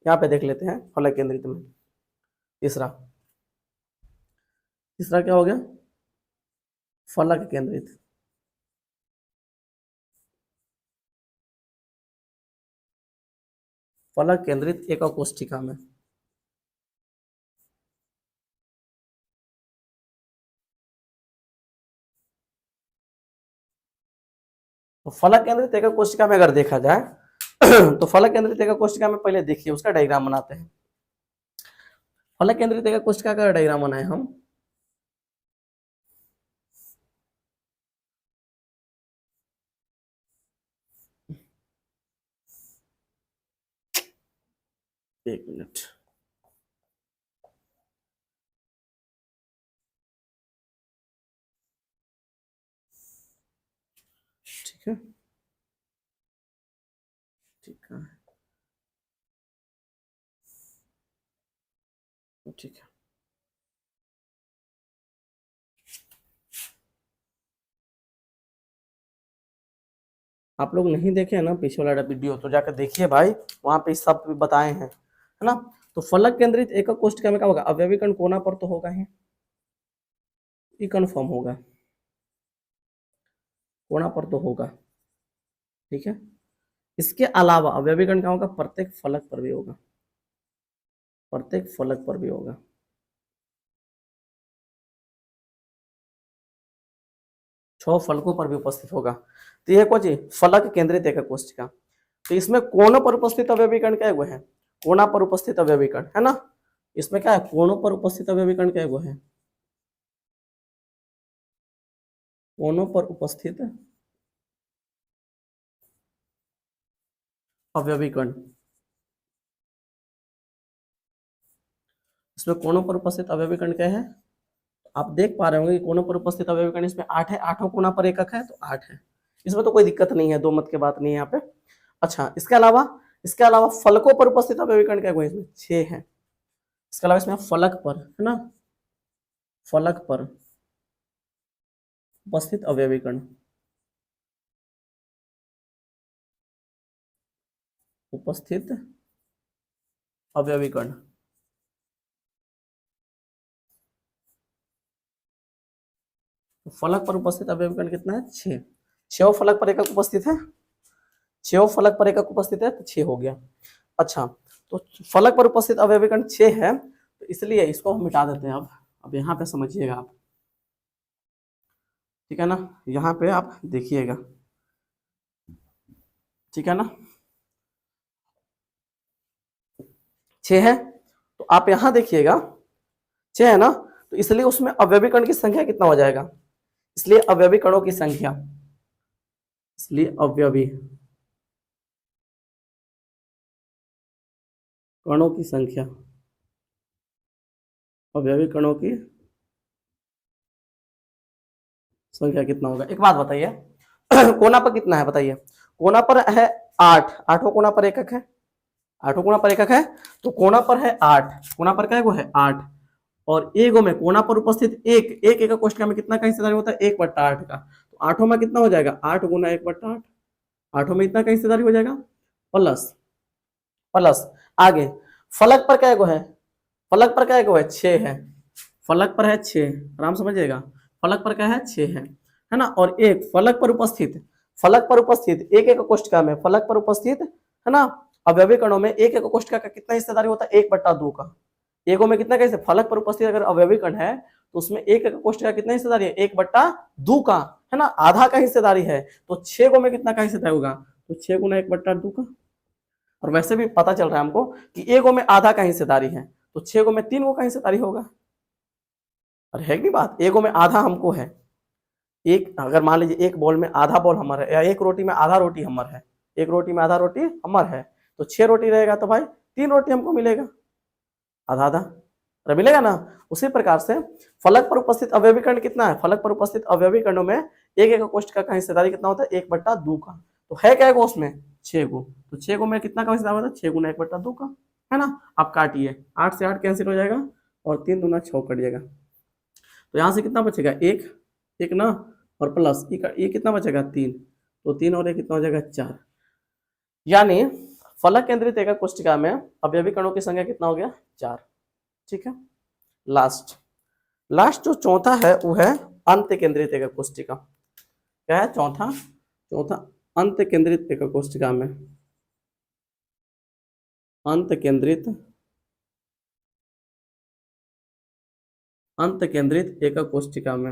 यहाँ पे देख लेते हैं फलक केंद्रित में तीसरा, तीसरा क्या हो गया? फलक केंद्रित। फलक केंद्रित एकक कोष्ठिका में तो फलक केंद्रित एकक कोष्ठिका में अगर देखा जाए तो फलक केंद्रित एकक कोष्ठिका में पहले देखिए उसका डायग्राम बनाते हैं। फलक केंद्रित एकक कोष्ठिका का डायग्राम बनाए हम। एक मिनट, ठीक है, ठीक है, ठीक है। आप लोग नहीं देखे हैं ना पीछे वाला वीडियो, तो जाकर देखिए भाई, वहां पे सब बताए हैं, है ना। तो फलक केंद्रित एकक कोष्ठिका में क्या होगा? अवयवी कण कोना पर तो होगा ही, ये कन्फर्म होगा, कोना पर तो होगा, ठीक है। इसके अलावा अवयवी कण क्या होगा? प्रत्येक फलक पर भी होगा, प्रत्येक फलक पर भी होगा। 6 फलकों पर भी उपस्थित होगा। तो ये कौन चीज? फलक केंद्रित एकक कोष्ठिका। तो इसमें कोनों पर उपस्थित अवयवी कण क्या है? कोना पर उपस्थित अवयवी कण, है ना। इसमें क्या है? कोनों पर उपस्थित अवयवी कण क्या है? कोनों पर उपस्थित अवयवी कण। इसमें कोनों पर उपस्थित अवयवी कण क्या है? आप देख पा रहे होंगे कि कोनों पर उपस्थित अवयवी कण इसमें 8 है, आठों कोना पर एकक है तो 8 है। इसमें तो कोई दिक्कत नहीं है, दो मत की बात नहीं है यहाँ पे। अच्छा, इसके अलावा फलकों पर उपस्थित अवयवी कण क्या है? इसमें 6 है। इसके अलावा इसमें फलक पर है ना, फलक पर उपस्थित अवयवी कण, उपस्थित अवयवी कण। तो फलक पर उपस्थित अवयवी कण कितना है? 6। 6 फलक पर एकक उपस्थित है, 6 फलक पर एकक उपस्थित है तो 6 हो गया। अच्छा, तो फलक पर उपस्थित अवयवी कण 6 है, तो इसलिए इसको हम मिटा देते हैं। अब यहाँ पे समझिएगा आप, ठीक है ना, यहाँ पे आप देखिएगा, ठीक है ना। 6 है तो आप यहाँ देखिएगा, 6 है ना, तो इसलिए उसमें अवयवी कण की संख्या कितना हो जाएगा? इसलिए अवयवी कणों की संख्या, इसलिए अवयवी कणों की संख्या, अवयवी कणों की संख्या कितना होगा? एक बात बताइए, कोना पर कितना है बताइए? कोना पर है 8, आठों कोना पर एकक है, आठों कोना पर एकक है, तो कोना पर है 8, कोना पर क्या है? वो है 8। और एगो में कोना पर उपस्थित एक एक कोष्ठक में कितना का हिस्सेदारी होता है? 1/8 का। तो आठों में कितना हो जाएगा? 8 गुना 1/8, आठों में इतना का हिस्सेदारी हो जाएगा, प्लस प्लस आगे फलक पर क्या है? फलक पर क्या है? 6 है, फलक पर है 6, आराम समझिएगा, फलक पर क्या है? 6 है ना। और एक फलक पर उपस्थित, फलक पर उपस्थित एक कोष्ठक में, फलक पर उपस्थित है ना अवयवी कणों में एक कोष्ठक का कितना हिस्सेदारी होता है? 1/2 का। एगो में कितना कैसे? फलक पर उपस्थित अगर अवयवी कण है तो उसमें एक कोष्ठक का कितना हिस्सेदारी है? 1/2 का, है ना, आधा का हिस्सेदारी है। तो 6 गो में कितना का हिस्सेदारी होगा? तो 6 गुना 1/2 का। और वैसे भी पता चल रहा है हमको कि एगो में आधा का हिस्सेदारी है, तो 6 गो में 3 गो का हिस्सेदारी होगा। और है कि बात, एगो में आधा हमको है, एक अगर मान लीजिए एक बॉल में आधा बॉल हमारा है, या एक रोटी में आधा रोटी हमार है, एक रोटी में आधा रोटी हमार है, तो 6 रोटी रहेगा तो भाई 3 रोटी हमको मिलेगा, आधा आधा तो मिलेगा ना। उसी प्रकार से फलक पर उपस्थित अवयवी कण कितना है? फलक पर उपस्थित अवयवी कणों में एक कोष्ठक का हिस्सेदारी कितना होता है? 1/2 का। तो है क्या गो उसमें? 6 गो। तो 6 गो में कितना का हिस्सेदारी होता है? 6 गुना 1/2 का, है ना। आप काटिए, 8 से 8 कैंसिल हो जाएगा और 3 दूना 6 कट जाएगा। तो यहाँ से कितना बचेगा? एक, एक ना, और प्लस ये कितना बचेगा? 3। तो 3 और 1 कितना हो जाएगा? 4। यानी फलक केंद्रित एकक कोष्ठिका में अवयवी कणों की संख्या कितना हो गया? 4। ठीक है। लास्ट लास्ट जो चौथा है वो है अंत केंद्रित एकक कोष्ठिका। क्या है? चौथा चौथा अंत केंद्रित एकक कोष्ठिका में, अंत केंद्रित एकक कोष्ठिका में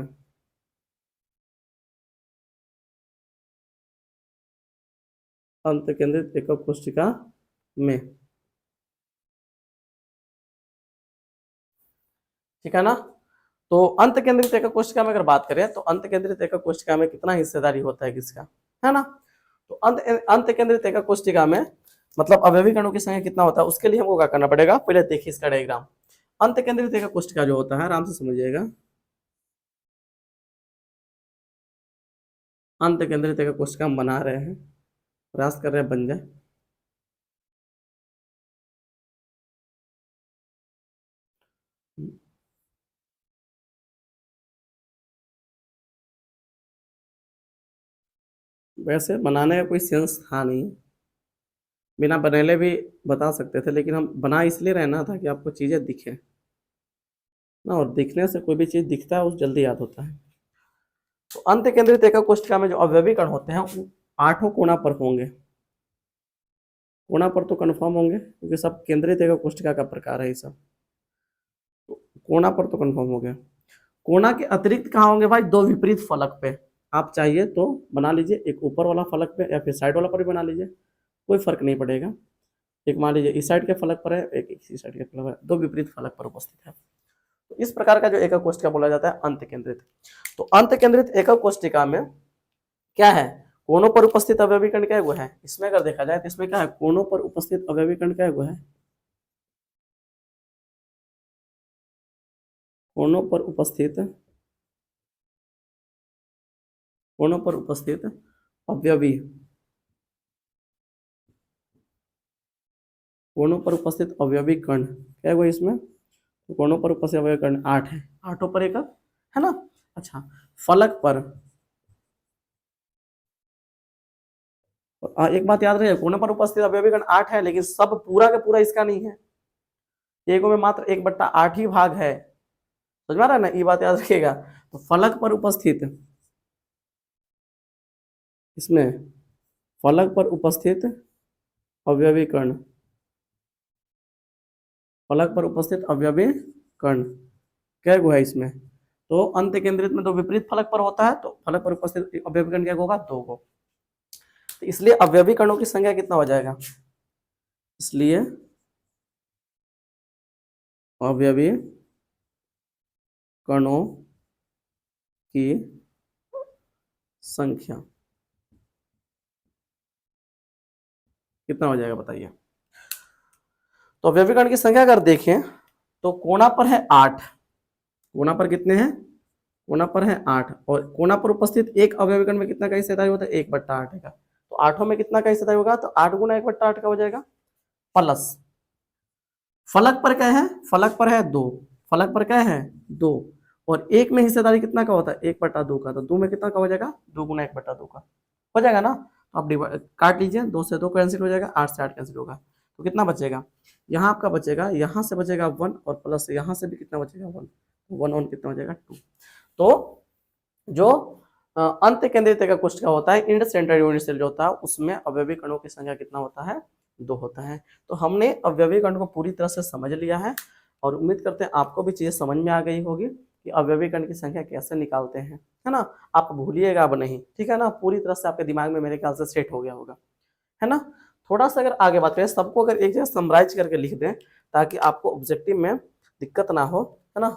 अंत केंद्रित एकक कोष्ठिका में, ठीक है ना। तो अंत केंद्रित एकक कोष्ठिका में अगर बात करें तो अंत केंद्रित एकक कोष्ठिका में कितना हिस्सेदारी होता है किसका, है ना। तो अंत केंद्रित एकक कोष्ठिका में मतलब अवयवी कणों की संख्या कितना होता है, उसके लिए हमको क्या करना पड़ेगा? पहले देखिए इसका डायग्राम। अंत केंद्रित एकक कोष्ठिका जो होता है, आराम से समझिएगा, अंत केंद्रित एकक कोष्ठिका हम बना रहे हैं, प्रयास कर रहे हैं बन जाए। वैसे बनाने का कोई सेंस था नहीं, बिना बनेले भी बता सकते थे, लेकिन हम बना इसलिए रहे ना ताकि आपको चीजें दिखे ना, और दिखने से कोई भी चीज दिखता है उस जल्दी याद होता है। तो अंत केंद्रित एकक कोष्ठिका में जो अवयवी कण होते हैं वो 8 कोना पर होंगे, कोना पर तो कन्फर्म होंगे क्योंकि सब केंद्रित एकक कोष्ठिका का प्रकार है ये सब, तो कोना पर तो कन्फर्म हो गया। कोना के अतिरिक्त कहाँ होंगे भाई? 2 विपरीत फलक पे। आप चाहिए तो बना लीजिए, एक ऊपर वाला फलक पे या फिर साइड वाला पर भी बना लीजिए, कोई फर्क नहीं पड़ेगा। एक मान लीजिए इस साइड के फलक पर है, एक इसी साइड के फलक पर है, 2 विपरीत फलक पर उपस्थित है। तो इस प्रकार का जो एकक कोष्टिका बोला जाता है अंत केंद्रित। तो अंत केंद्रित एकक कोष्टिका में क्या है, कोनों पर उपस्थित अवयवी कण क्या है, इसमें अगर देखा जाए तो इसमें क्या है, कोनों पर उपस्थित अवयवी कण क्या है, कोनों पर उपस्थित, कोनों पर उपस्थित अवयवी, कोनों पर उपस्थित अवयवी कण क्या है इसमें, तो कोनों पर उपस्थित अवयवी कण 8 है, आठों पर एकक है ना। अच्छा, फलक पर, एक बात याद रहे, कोनों पर उपस्थित अवयवी कण 8 है, लेकिन सब पूरा का पूरा इसका नहीं है, एगो में मात्र 1/8 ही भाग है, समझ में आ रहा है ना, ये बात याद रखिएगा। तो फलक पर उपस्थित, इसमें फलक पर उपस्थित अवयवी कण, फलक पर उपस्थित अवयवी कण क्या है इसमें, तो अंत केंद्रित में तो विपरीत फलक पर होता है, तो फलक पर उपस्थित अवयवी कण क्या होगा, 2 को। तो इसलिए अवयवी कणों की संख्या कितना हो जाएगा, इसलिए अवयवी कणों की संख्या कितना हो जाएगा बताइए। तो अवयवी कण की संख्या अगर देखें तो कोना पर है 8, कोना पर कितने हैं, कोना पर है 8, और कोना पर उपस्थित एक अवयवी कण में कितना का हिस्सेदारी होता है, 1/8 का। तो आठों में कितना का हिस्सेदारी होगा, तो 8 गुना 1/8 का हो जाएगा, प्लस फलक पर क्या है, फलक पर है 2, फलक पर क्या है 2, और एक में हिस्सेदारी कितना का होता है, 1/2 का, तो 2 में कितना का हो जाएगा, 2 गुना 1/2 का हो जाएगा ना। तो आप काट लीजिए, 2 से 2 कैंसिल हो जाएगा, 8 से 8 कैंसिल होगा, तो कितना बचेगा, यहाँ आपका बचेगा, यहाँ से बचेगा 1, और प्लस यहाँ से भी कितना बचेगा 1, 1 और कितना हो जाएगा 2। तो जो अंत केंद्रित एकक कोष्टिका होता है, इंड सेंट्रोइड यूनिट सेल जो होता है, उसमें अवयवी कणों की संख्या कितना होता है, 2 होता है। तो हमने अवयवी कण को पूरी तरह से समझ लिया है, और उम्मीद करते हैं आपको भी चीजें समझ में आ गई होगी कि अवयवी कण की संख्या कैसे निकालते हैं, है ना। आप भूलिएगा अब नहीं, ठीक है ना, पूरी तरह से आपके दिमाग में मेरे ख्याल से सेट हो गया होगा, है ना। थोड़ा सा अगर आगे बात करें, सबको अगर एक जगह समराइज करके लिख दें ताकि आपको ऑब्जेक्टिव में दिक्कत ना हो, है ना।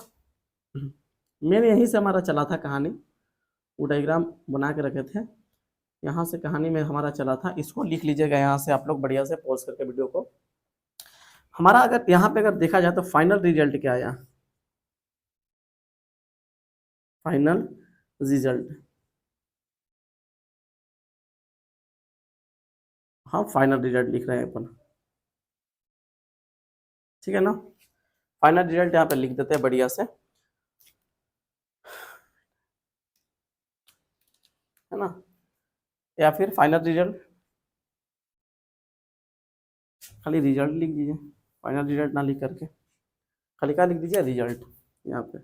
मैंने यहीं से हमारा चला था कहानी, वो डायग्राम बना के रखे थे, यहाँ से कहानी में हमारा चला था, इसको लिख लीजिएगा यहाँ से आप लोग बढ़िया से पॉज करके वीडियो को। हमारा अगर यहाँ पे अगर देखा जाए तो फाइनल रिजल्ट क्या आया, फाइनल रिजल्ट, हाँ फाइनल रिजल्ट लिख रहे हैं अपन, ठीक है ना। फाइनल रिजल्ट यहाँ पे लिख देते हैं बढ़िया से, है ना, या फिर फाइनल रिजल्ट, खाली रिजल्ट लिख दीजिए, फाइनल रिजल्ट ना लिख करके खाली क्या लिख दीजिए, रिजल्ट। यहाँ पे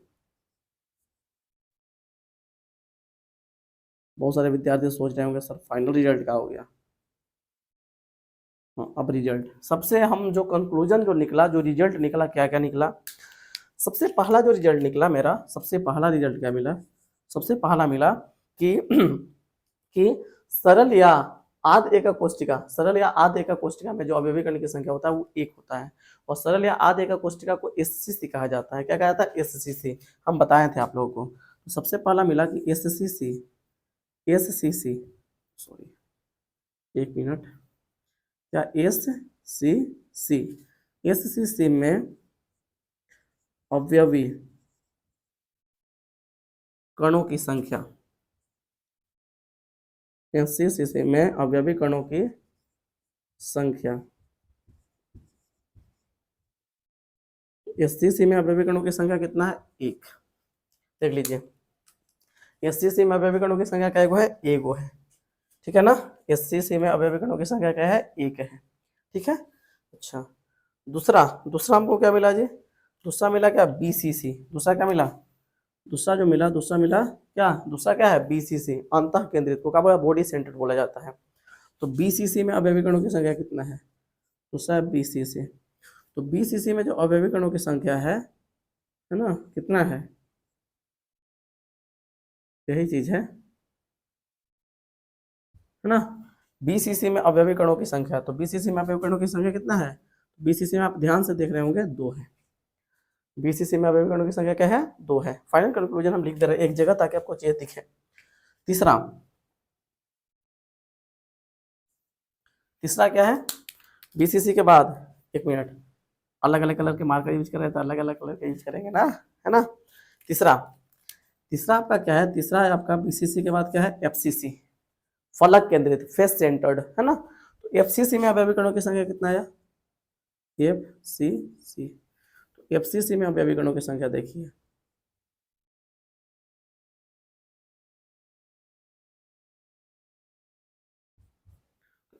बहुत सारे विद्यार्थी सोच रहे होंगे सर फाइनल रिजल्ट क्या हो गया। हाँ, अब रिजल्ट, सबसे हम जो कंक्लूजन जो निकला, जो रिजल्ट निकला, क्या क्या निकला। सबसे पहला जो रिजल्ट निकला मेरा, सबसे पहला रिजल्ट क्या मिला, सबसे पहला मिला कि कि सरल या आध एकक कोष्टिका, सरल या आध एकक कोष्टिका में जो अवयवी कण की संख्या होता है वो 1 होता है, और सरल या आध एकक कोष्टिका को एससीसी कहा जाता है। क्या कहा जाता है, एससीसी, हम बताए थे आप लोगों को। तो सबसे पहला मिला कि एससीसी, एससीसी, सॉरी 1 मिनट, क्या एससीसी, एससीसी में अवयवी कणों की संख्या, एससीसी में अवयवी कणों की संख्या, एससीसी में अवयवी कणों की संख्या कितना है, 1, देख लीजिए, एससीसी में अवयवी कणों की संख्या क्या है, 1 है, ठीक है ना। एससीसी में अवयवी कणों की संख्या क्या है, 1 है, ठीक है। अच्छा, दूसरा, दूसरा हमको क्या मिला जी, दूसरा मिला क्या, बीसीसी, दूसरा क्या मिला, दूसरा जो मिला, दूसरा मिला क्या, दूसरा क्या है, बीसीसी, अंतः केंद्रित को क्या बोला, बॉडी सेंटर्ड बोला जाता है। तो बीसीसी में अवयवी कणों की संख्या कितना है, दूसरा है बीसीसी। तो बीसीसी में जो अवयवी कणों की संख्या है ना, कितना है, यही चीज है ना। बीसीसी में अवयवी कणों की संख्या, तो बीसीसी में अवयवी कणों की संख्या कितना है, बीसीसी में आप ध्यान से देख रहे होंगे 2 है। बीसीसी में अवयवी कणों की संख्या क्या है? 2 है। फाइनल कंक्लूजन हम लिख दे रहे हैं एक जगह ताकि आपको चीज दिखे। तीसरा क्या है? बीसीसी के बाद, एक मिनट, अलग अलग कलर के मार्कर यूज कर रहे हैं तो अलग अलग कलर के यूज करेंगे ना, है ना। तीसरा आपका क्या है? तीसरा है आपका बीसीसी के बाद क्या है? एफसीसी, फलक केंद्रित, फेस सेंटर्ड, है ना। तो एफसीसी में अवयवी कणों की संख्या कितना है? एफसीसी, तो एफसीसी में अवयवी कणों की संख्या देखिए,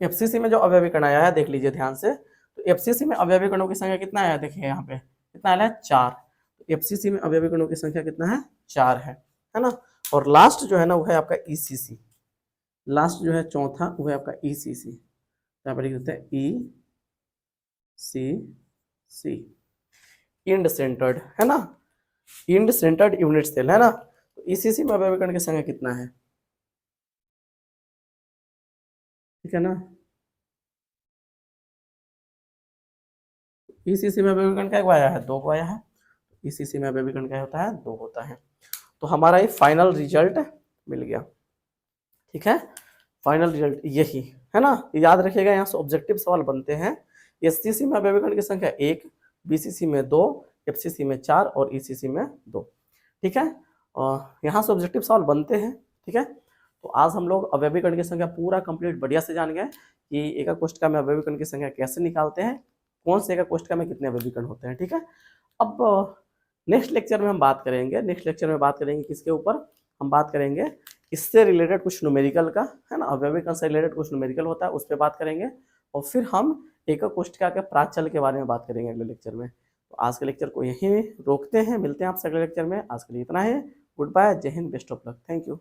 एफसीसी में जो अवयवी कण आया है देख लीजिए ध्यान से। तो एफसीसी में अवयवी कणों की संख्या कितना आया? देखिए यहाँ पे कितना आया है? 4। तो एफसीसी में अवयवी कणों की संख्या कितना है? 4 है ना। और लास्ट जो है ना वो है आपका ईसीसी, लास्ट जो है चौथा वो है आपका ईसीसी, यहाँ पर लिख देते हैं ई सी सी, इंड सेंटर्ड, है ना, इंड सेंटर्ड यूनिट सेल, है ना। तो ईसीसी में अवयवी कण की संख्या कितना है? ठीक है ना। ईसीसी में अवयवी कण क्या आया है? 2 को आया है। ईसीसी में अवयवी कण क्या होता है? 2 होता है। तो हमारा ये फाइनल रिजल्ट मिल गया। ठीक है, फाइनल रिजल्ट यही है ना। याद रखिएगा यहाँ से ऑब्जेक्टिव सवाल बनते हैं। एससीसी में अवयवी कण की संख्या 1, बीसीसी में 2, एफसीसी में 4 और ईसीसी में 2। ठीक है, और यहाँ से ऑब्जेक्टिव सवाल बनते हैं। ठीक है, तो आज हम लोग अवयवी कण की संख्या पूरा कंप्लीट बढ़िया से जान गए कि एका कोष्ठिका में अवयवी कण की संख्या कैसे निकालते हैं, कौन से एका कोष्ठिका में कितने अवयवी कण होते हैं। ठीक है, अब नेक्स्ट लेक्चर में हम बात करेंगे, नेक्स्ट लेक्चर में बात करेंगे किसके ऊपर? हम बात करेंगे इससे रिलेटेड कुछ न्यूमेरिकल का, है ना, अवयवी कण से रिलेटेड कुछ न्यूमेरिकल होता है उस पर बात करेंगे। और फिर हम एकक कोष्ठिका के प्राचल के बारे में बात करेंगे अगले लेक्चर में। तो आज के लेक्चर को यहीं रोकते हैं, मिलते हैं आपसे अगले लेक्चर में। आज के लिए इतना है, गुड बाय, जय Hind, best of luck, thank you.